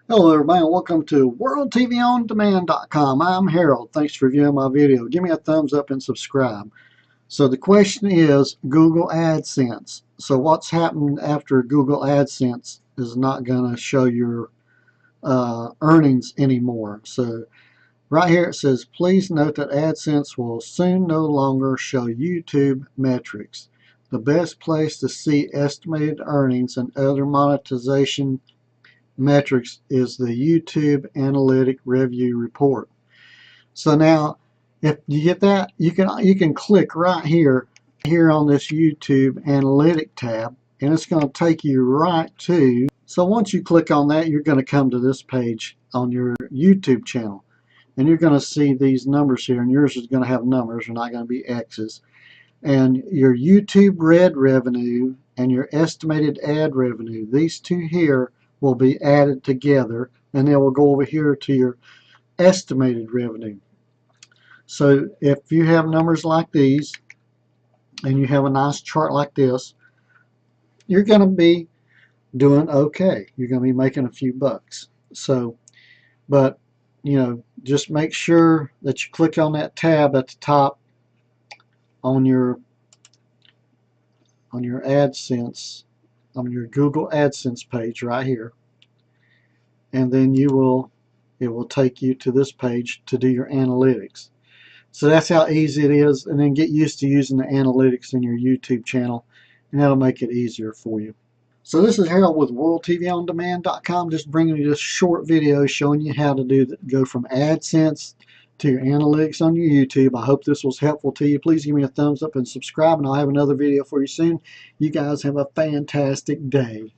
Hello everybody and welcome to WorldTVOnDemand.com. I'm Harold. Thanks for viewing my video. Give me a thumbs up and subscribe. So the question is Google AdSense. So what's happened after Google AdSense is not going to show your earnings anymore. So right here it says, please note that AdSense will soon no longer show YouTube metrics. The best place to see estimated earnings and other monetization metrics is the YouTube Analytic Review Report. So now, if you get that, you can click right here on this YouTube Analytic tab, and it's going to take you right to. So once you click on that, you're going to come to this page on your YouTube channel, and you're going to see these numbers here, and yours is going to have numbers, they're not going to be X's. And your YouTube Red revenue and your estimated ad revenue, these two here will be added together, and then we'll go over here to your estimated revenue. So if you have numbers like these and you have a nice chart like this, you're going to be doing okay. You're going to be making a few bucks. So, but just make sure that you click on that tab at the top on your AdSense, on your Google AdSense page right here, and then it will take you to this page to do your analytics. So that's how easy it is, and then get used to using the analytics in your YouTube channel, and that'll make it easier for you. So this is Harold with WorldTVOnDemand.com, just bringing you this short video showing you how to go from AdSense to your analytics on your YouTube. I hope this was helpful to you. Please give me a thumbs up and subscribe, and I'll have another video for you soon. You guys have a fantastic day.